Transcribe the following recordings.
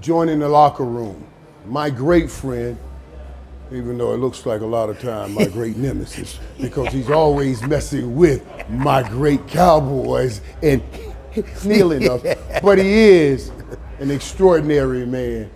Joining the locker room, my great friend, even though it looks like a lot of time, my great nemesis, because he's always messing with my great Cowboys and kneeling us. But he is an extraordinary man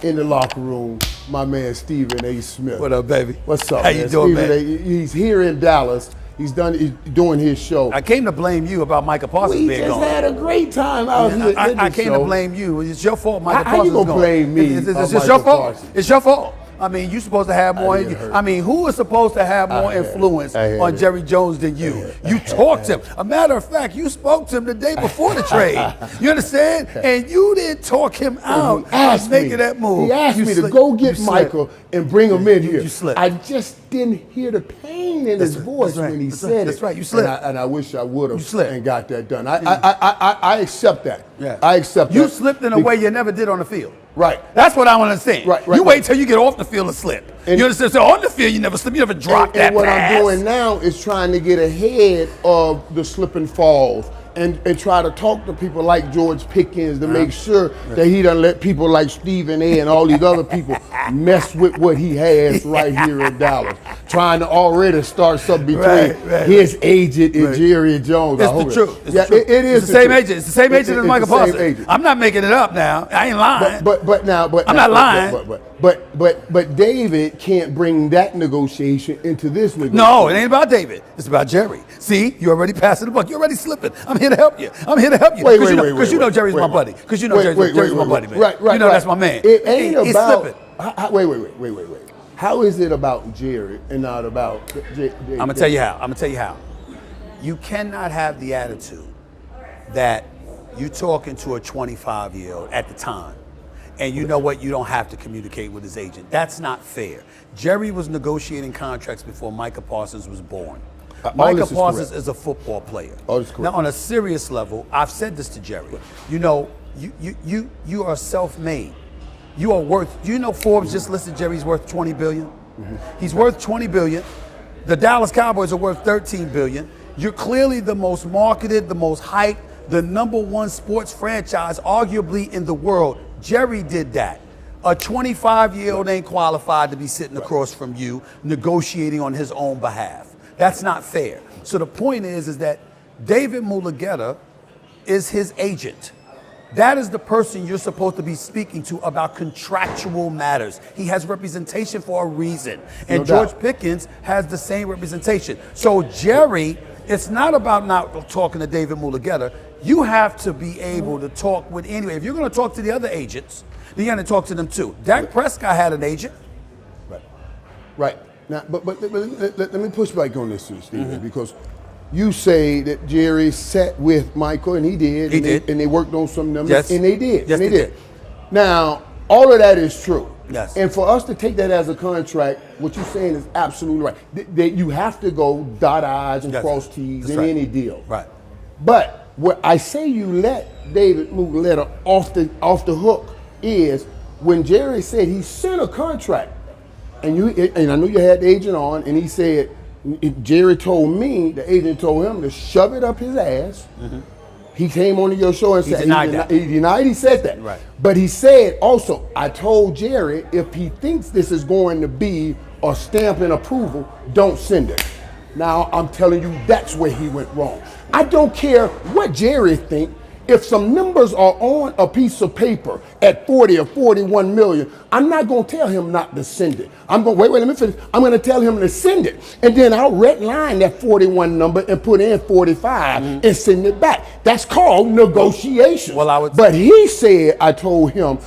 in the locker room, my man Stephen A. Smith. What up, baby? What's up, How man? you doing, Stephen man? He's here in Dallas. He's doing his show. I came to blame you about Micah Parsons We being just gone. had a great time out here. I came to blame you. It's your fault Micah How Parsons you gonna gone. blame me It's about your Micah fault. Parsons? It's your fault. I mean, you're supposed to have more. Who is supposed to have more influence on Jerry Jones than you? You talked to him. A matter of fact, you spoke to him the day before the trade. You understand? And you didn't talk him out making that move. He asked me to go get Michael and bring him in here. You slipped. I just didn't hear the pain in his voice when he said it. That's right. You slipped. And I wish I would have slipped. and got that done. I accept that. Yeah. I accept that. You slipped in a way you never did on the field. Right. That's what I want to understand. Right. You wait till you get off the field and slip. You understand? So on the field, you never slip. You never drop that And what pass. I'm doing now is trying to get ahead of the slip and falls and try to talk to people like George Pickens to make sure that he doesn't let people like Stephen A. and all these other people mess with what he has right here in Dallas. Trying to already start something between his agent and Jerry Jones. It's the truth. It is the same agent. It's the same agent as Michael Parsons. I'm not making it up now. I ain't lying. But I'm not lying. But David can't bring that negotiation into this negotiation. No, it ain't about David. It's about Jerry. See, you're already passing the buck. You're already slipping. I'm here to help you. I'm here to help you. Because you know Jerry's my buddy. Because you know Jerry's my buddy, man. Right. You know that's my man. It ain't He's about. slipping. Wait. How is it about Jerry and not about? I'm gonna tell you how. You cannot have the attitude that you talking to a 25-year-old at the time, and you know what? You don't have to communicate with his agent. That's not fair. Jerry was negotiating contracts before Micah Parsons was born. Micah Parsons is a football player. Now, on a serious level, I've said this to Jerry. You know, you are self-made. You are worth. You know, Forbes just listed Jerry's worth $20 billion. He's worth $20 billion. The Dallas Cowboys are worth $13 billion. You're clearly the most marketed, the most hyped, the #1 sports franchise, arguably in the world. Jerry did that. A 25-year-old ain't qualified to be sitting across from you, negotiating on his own behalf. That's not fair. So the point is that David Mulugeta is his agent. That is the person you're supposed to be speaking to about contractual matters. He has representation for a reason. And George Pickens has the same representation. So Jerry, it's not about not talking to David Mulugeta. You have to be able to talk with anyway. If you're going to talk to the other agents, then you're going to talk to them too. Dak Prescott had an agent. Right. Now, but let me push back on this, Stephen, because you say that Jerry sat with Michael, and he did. And they worked on some numbers, and they did. Yes, they did. Now, all of that is true. Yes. And for us to take that as a contract, what you're saying is absolutely right. That you have to go dot I's and cross T's in any deal. Right. But what I say you let David Mulugeta off the hook is when Jerry said he sent a contract, and I knew you had the agent on, and he said, Jerry told me, the agent told him to shove it up his ass. He came onto your show and said he denied he said that. Right. But he said also, I told Jerry, if he thinks this is going to be a stamp and approval, don't send it. Now I'm telling you, that's where he went wrong. I don't care what Jerry thinks. If some numbers are on a piece of paper at 40 or 41 million, I'm not going to tell him not to send it. I'm going, wait, let me finish. I'm going to tell him to send it. And then I'll redline that 41 number and put in 45 and send it back. That's called negotiation. But he said, I told him,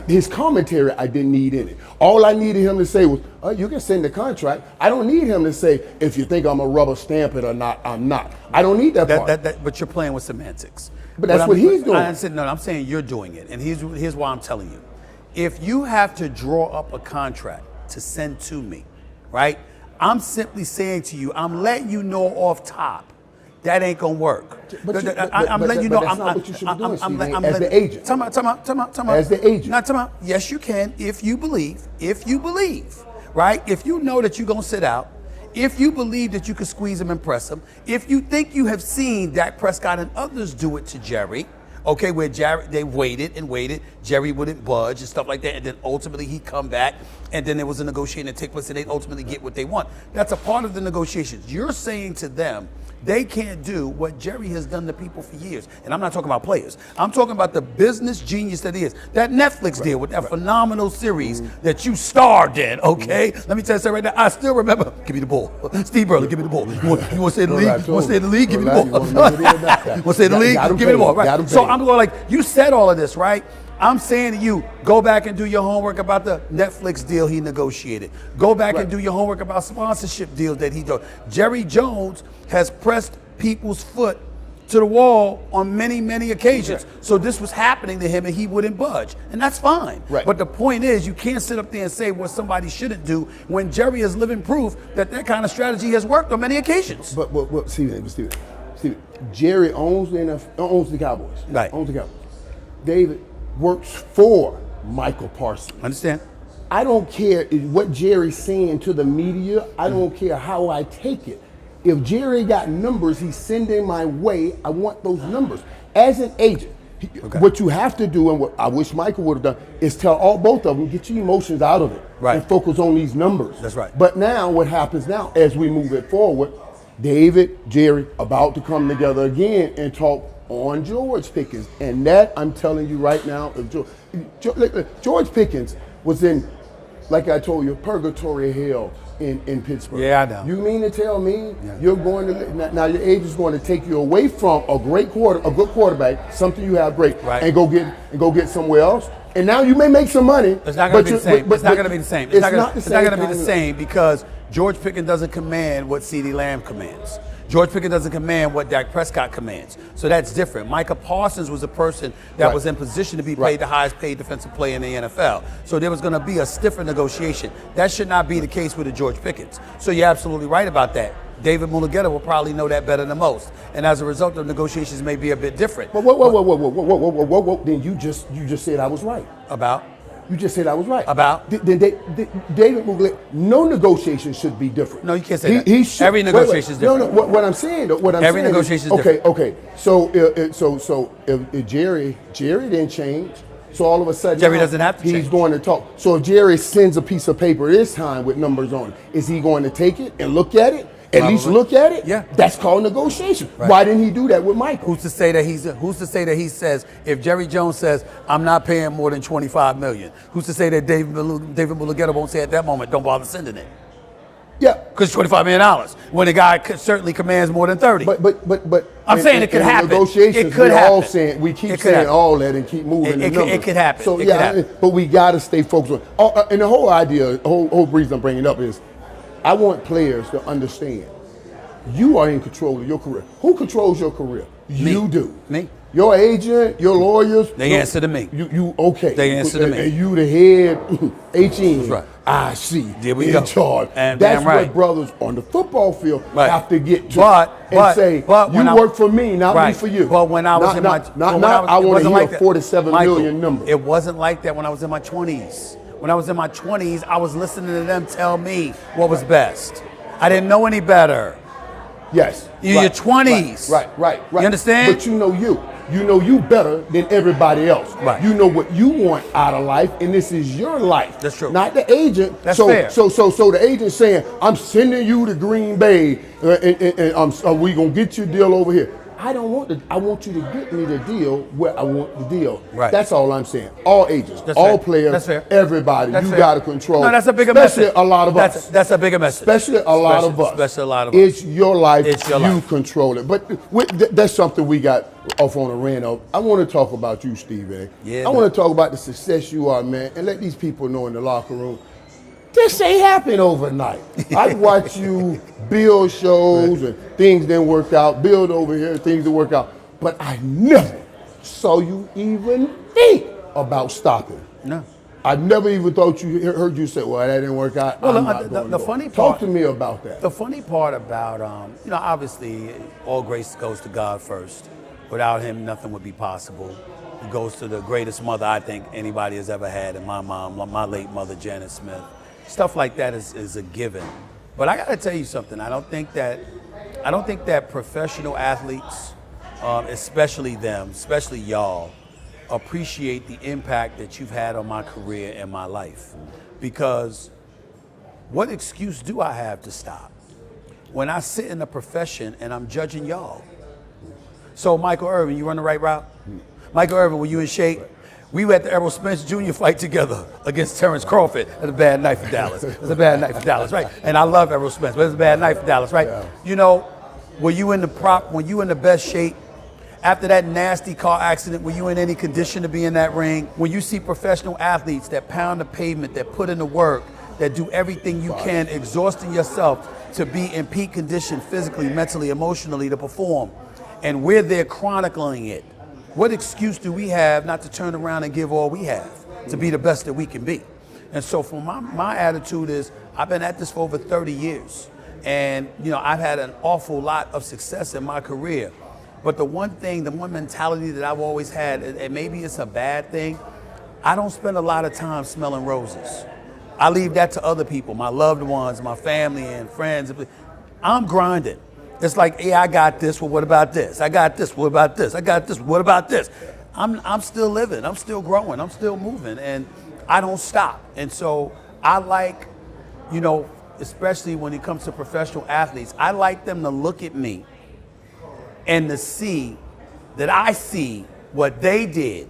his commentary I didn't need in it. All I needed him to say was, oh, you can send the contract. I don't need him to say, if you think I'm a rubber stamp it or not, I'm not. I don't need that part. But you're playing with semantics. But that's what he's doing. I'm saying you're doing it. And here's why I'm telling you. If you have to draw up a contract to send to me, right? I'm simply saying to you, I'm letting you know off top, that ain't gonna work. I'm letting you know. That's not what you should be doing, Stephen, as the agent. Time out. As the agent. Not time out. Yes, you can if you believe, right? If you know that you're gonna sit out, if you believe that you can squeeze him and press him, if you think you have seen Dak Prescott and others do it to Jerry, okay, where they waited and waited, Jerry wouldn't budge and stuff like that, and then ultimately he'd come back, and then there was a negotiation that take place, and they'd ultimately get what they want. That's a part of the negotiations. You're saying to them, they can't do what Jerry has done to people for years. And I'm not talking about players. I'm talking about the business genius that he is. That Netflix deal with that phenomenal series that you starred in, okay? Let me tell you something right now. I still remember, give me the ball. Steve Burley, give me the ball. You want to stay in the league? You want to stay in the league? Give me the ball. You want to stay in the league? Give me the ball. Right. So I'm going like, you said all of this, right? I'm saying to you, go back and do your homework about the Netflix deal he negotiated. Go back and do your homework about sponsorship deals that he did. Jerry Jones has pressed people's foot to the wall on many, many occasions. Right. So this was happening to him and he wouldn't budge. And that's fine. Right. But the point is, you can't sit up there and say what somebody shouldn't do when Jerry is living proof that that kind of strategy has worked on many occasions. But Steven, Jerry owns the Cowboys. Right. Owns the Cowboys. David works for Michael Parsons. Understand? I don't care what Jerry's saying to the media. I don't care how I take it. If Jerry got numbers he's sending my way, I want those numbers. As an agent, what you have to do, and what I wish Michael would have done, is tell both of them, get your emotions out of it and focus on these numbers. That's right. But now, what happens now, as we move it forward, David, Jerry, about to come together again and talk on George Pickens. And that, I'm telling you right now, George Pickens was in, like I told you, purgatory hell in Pittsburgh. Yeah, I know. You mean to tell me you're going to, now your agent's going to take you away from a good quarterback, something you have great, and go get somewhere else? And now you may make some money. It's not going to be the same. It's not going to be the same. It's not going to be the same because George Pickens doesn't command what CeeDee Lamb commands. George Pickens doesn't command what Dak Prescott commands. So that's different. Micah Parsons was a person that was in position to be paid the highest paid defensive player in the NFL. So there was going to be a stiffer negotiation. That should not be the case with a George Pickens. So you're absolutely right about that. David Mulugeta will probably know that better than most. And as a result, the negotiations may be a bit different. But whoa. Then you just said I was right. About? You just said I was right. About? David Mulugeta, no negotiation should be different. No, you can't say that. Every negotiation is different. No, what I'm saying, every negotiation is different. Okay. So if Jerry didn't change, so all of a sudden Jerry doesn't have to change. He's going to talk. So if Jerry sends a piece of paper this time with numbers on it, is he going to take it and look at it? At least look at it? Yeah. That's called negotiation. Right. Why didn't he do that with Michael? Who's to say that he says, if Jerry Jones says, I'm not paying more than $25 million, who's to say that David Mulugeta won't say at that moment, don't bother sending it? Yeah. Because $25 million, when the guy certainly commands more than 30. But I'm saying it could happen. Negotiations, it could happen. We keep saying all that and keep moving the numbers. It could happen. So but we got to stay focused on. And the whole idea, the whole reason I'm bringing it up is, I want players to understand you are in control of your career. Who controls your career? You do. Me. Your agent, your lawyers. They answer to me. You okay. They answer to me. And you the head, HN. That's right. I see. There we in go. charge. And that's right. what brothers on the football field have to get to. But you work for me, not me for you. But when I was I want to hear a 47 million number. It wasn't like that when I was in my 20s. When I was in my 20s, I was listening to them tell me what was best. I didn't know any better. Yes. In your 20s. Right. You understand? But you know you better than everybody else. Right. You know what you want out of life, and this is your life. That's true. Not the agent. That's fair. So the agent saying, I'm sending you to Green Bay, and we gonna get you a deal over here. I don't want I want you to get me the deal where I want the deal. Right. That's all I'm saying. All agents, players, everybody, you got to control. No, that's a bigger message. Especially a lot of us. That's a bigger message. Especially a lot of us. It's your life. It's your life. You control it. But that's something we got off on a rant of. I want to talk about you, Steve. Yeah, I want to talk about the success you are, man, and let these people know in the locker room. This ain't happen overnight. I watch you build shows and things didn't work out, build over here, things didn't work out. But I never saw you even think about stopping. No. I never even thought heard you say, well, that didn't work out. Well, the funny part. Talk to me about that. The funny part about, obviously all grace goes to God first. Without him, nothing would be possible. It goes to the greatest mother I think anybody has ever had, and my mom, my late mother, Janet Smith. Stuff like that is a given. But I got to tell you something. I don't think that professional athletes especially them, especially y'all, appreciate the impact that you've had on my career and my life. Because what excuse do I have to stop when I sit in a profession and I'm judging y'all? So Michael Irvin, you run the right route? Michael Irvin, were you in shape? We were at the Errol Spence Jr. fight together against Terrence Crawford. That's a bad night for Dallas. It's a bad night for Dallas, right? And I love Errol Spence, but it's a bad night for Dallas, right? Yeah. You know, were you in the best shape? After that nasty car accident, were you in any condition to be in that ring? When you see professional athletes that pound the pavement, that put in the work, that do everything you can, exhausting yourself to be in peak condition physically, mentally, emotionally to perform, and we're there chronicling it, what excuse do we have not to turn around and give all we have to be the best that we can be? And so for my attitude is, I've been at this for over 30 years. And I've had an awful lot of success in my career. But the one mentality that I've always had, and maybe it's a bad thing, I don't spend a lot of time smelling roses. I leave that to other people, my loved ones, my family and friends. I'm grinding. It's like, yeah, I got this, well, what about this? I got this, what about this? I got this, what about this? I'm still living, I'm still growing, I'm still moving, and I don't stop. And so I like, especially when it comes to professional athletes, I like them to look at me and to see that I see what they did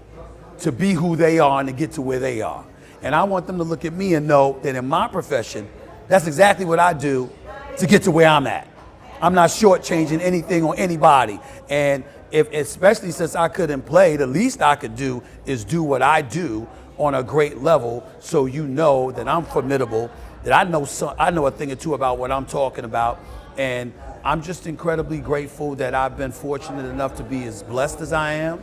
to be who they are and to get to where they are. And I want them to look at me and know that in my profession, that's exactly what I do to get to where I'm at. I'm not shortchanging anything on anybody. And especially since I couldn't play, the least I could do is do what I do on a great level, so you know that I'm formidable, that I know a thing or two about what I'm talking about. And I'm just incredibly grateful that I've been fortunate enough to be as blessed as I am.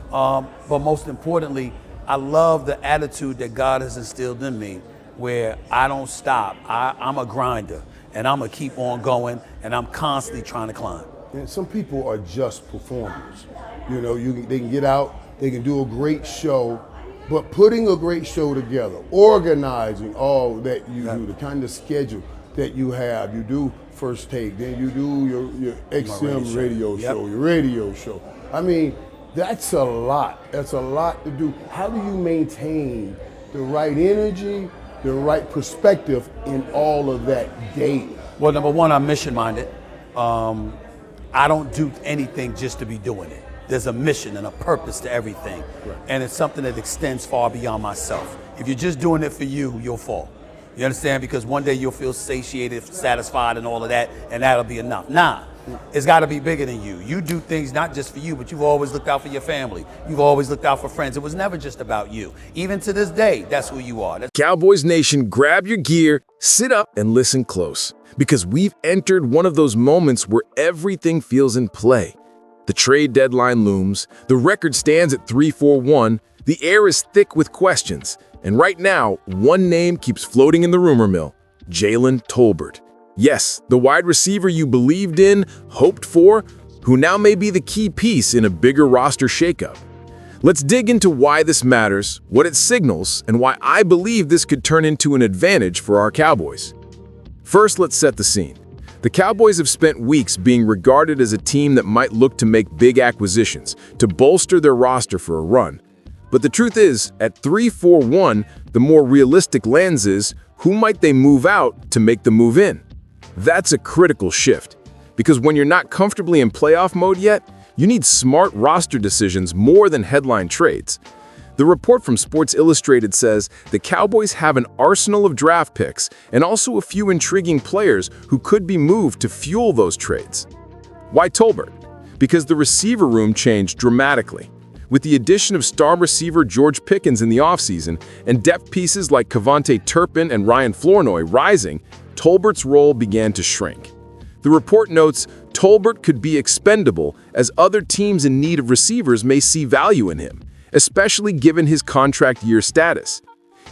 But most importantly, I love the attitude that God has instilled in me, where I don't stop. I'm a grinder, and I'm gonna keep on going, and I'm constantly trying to climb. And some people are just performers. They can get out, they can do a great show, but putting a great show together, organizing all that you do, the kind of schedule that you have, you do First Take, then you do your XM radio show, your radio show. I mean, that's a lot. That's a lot to do. How do you maintain the right energy, the right perspective in all of that daily? Well, number one, I'm mission-minded. I don't do anything just to be doing it. There's a mission and a purpose to everything. Right. And it's something that extends far beyond myself. If you're just doing it for you, you'll fall. You understand? Because one day you'll feel satiated, satisfied, and all of that, and that'll be enough. Nah, it's got to be bigger than you. You do things not just for you, but you've always looked out for your family. You've always looked out for friends. It was never just about you. Even to this day, that's who you are. Cowboys Nation, grab your gear, sit up, and listen close. Because we've entered one of those moments where everything feels in play. The trade deadline looms, the record stands at 3-4-1, the air is thick with questions. And right now, one name keeps floating in the rumor mill: Jalen Tolbert. Yes, the wide receiver you believed in, hoped for, who now may be the key piece in a bigger roster shakeup. Let's dig into why this matters, what it signals, and why I believe this could turn into an advantage for our Cowboys. First, let's set the scene. The Cowboys have spent weeks being regarded as a team that might look to make big acquisitions to bolster their roster for a run. But the truth is, at 3-4-1, the more realistic lens is, who might they move out to make the move in? That's a critical shift, because when you're not comfortably in playoff mode yet, you need smart roster decisions more than headline trades. The report from Sports Illustrated says the Cowboys have an arsenal of draft picks and also a few intriguing players who could be moved to fuel those trades. Why Tolbert? Because the receiver room changed dramatically. With the addition of star receiver George Pickens in the offseason and depth pieces like Kevontae Turpin and Ryan Flournoy rising, Tolbert's role began to shrink. The report notes Tolbert could be expendable as other teams in need of receivers may see value in him, especially given his contract year status.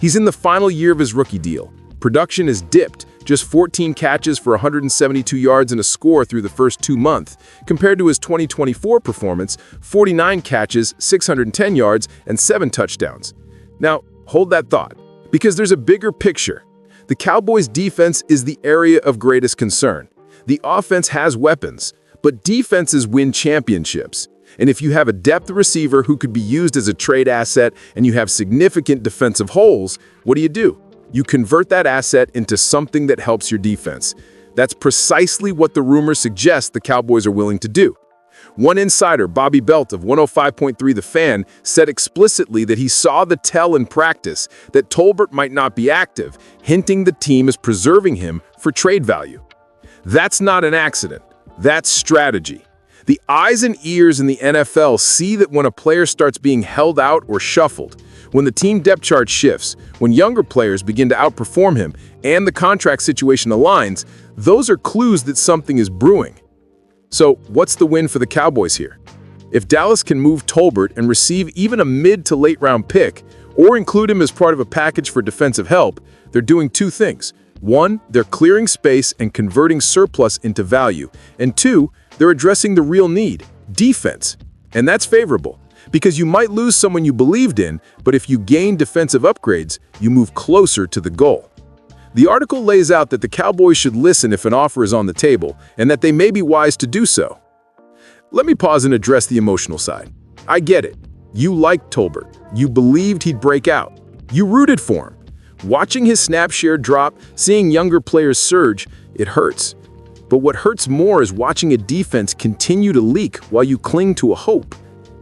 He's in the final year of his rookie deal. Production has dipped, just 14 catches for 172 yards and a score through the first 2 months, compared to his 2024 performance, 49 catches, 610 yards, and 7 touchdowns. Now, hold that thought, because there's a bigger picture. The Cowboys' defense is the area of greatest concern. The offense has weapons, but defenses win championships. And if you have a depth receiver who could be used as a trade asset and you have significant defensive holes, what do? You convert that asset into something that helps your defense. That's precisely what the rumors suggest the Cowboys are willing to do. One insider, Bobby Belt of 105.3 The Fan, said explicitly that he saw the tell in practice that Tolbert might not be active, hinting the team is preserving him for trade value. That's not an accident. That's strategy. The eyes and ears in the NFL see that when a player starts being held out or shuffled, when the team depth chart shifts, when younger players begin to outperform him, and the contract situation aligns, those are clues that something is brewing. So, what's the win for the Cowboys here? If Dallas can move Tolbert and receive even a mid to late round pick, or include him as part of a package for defensive help, they're doing two things. One, they're clearing space and converting surplus into value. And two, they're addressing the real need, defense. And that's favorable, because you might lose someone you believed in, but if you gain defensive upgrades, you move closer to the goal. The article lays out that the Cowboys should listen if an offer is on the table, and that they may be wise to do so. Let me pause and address the emotional side. I get it. You liked Tolbert. You believed he'd break out. You rooted for him. Watching his snap share drop, seeing younger players surge, it hurts. But what hurts more is watching a defense continue to leak while you cling to a hope.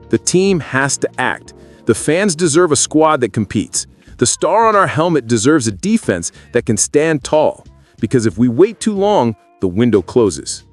The team has to act. The fans deserve a squad that competes. The star on our helmet deserves a defense that can stand tall. Because if we wait too long, the window closes.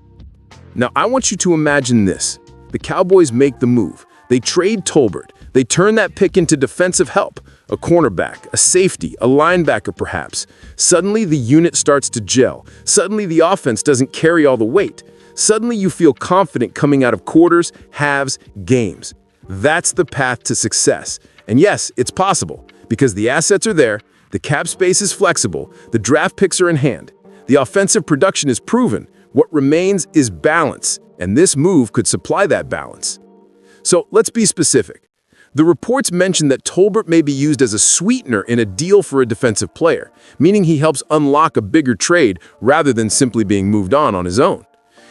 Now, I want you to imagine this. The Cowboys make the move. They trade Tolbert. They turn that pick into defensive help, a cornerback, a safety, a linebacker perhaps. Suddenly the unit starts to gel. Suddenly the offense doesn't carry all the weight. Suddenly you feel confident coming out of quarters, halves, games. That's the path to success. And yes, it's possible, because the assets are there, the cap space is flexible, the draft picks are in hand. The offensive production is proven. What remains is balance, and this move could supply that balance. So let's be specific. The reports mention that Tolbert may be used as a sweetener in a deal for a defensive player, meaning he helps unlock a bigger trade rather than simply being moved on his own.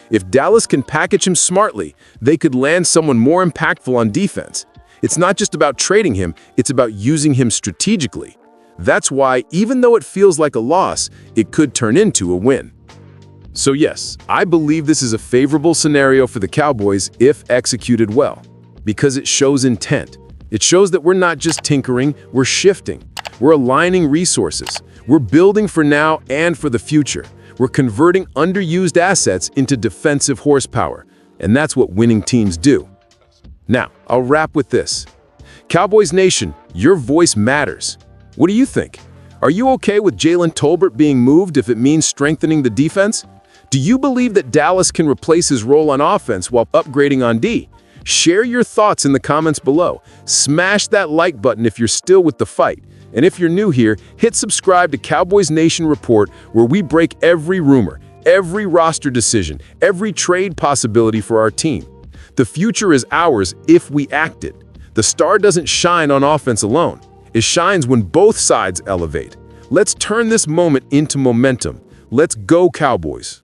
If Dallas can package him smartly, they could land someone more impactful on defense. It's not just about trading him, it's about using him strategically. That's why, even though it feels like a loss, it could turn into a win. So yes, I believe this is a favorable scenario for the Cowboys if executed well, because it shows intent. It shows that we're not just tinkering, we're shifting. We're aligning resources. We're building for now and for the future. We're converting underused assets into defensive horsepower, and that's what winning teams do. Now, I'll wrap with this. Cowboys Nation, your voice matters. What do you think? Are you okay with Jalen Tolbert being moved if it means strengthening the defense? Do you believe that Dallas can replace his role on offense while upgrading on D? Share your thoughts in the comments below. Smash that like button if you're still with the fight. And if you're new here, hit subscribe to Cowboys Nation Report, where we break every rumor, every roster decision, every trade possibility for our team. The future is ours if we act it. The star doesn't shine on offense alone. It shines when both sides elevate. Let's turn this moment into momentum. Let's go, Cowboys.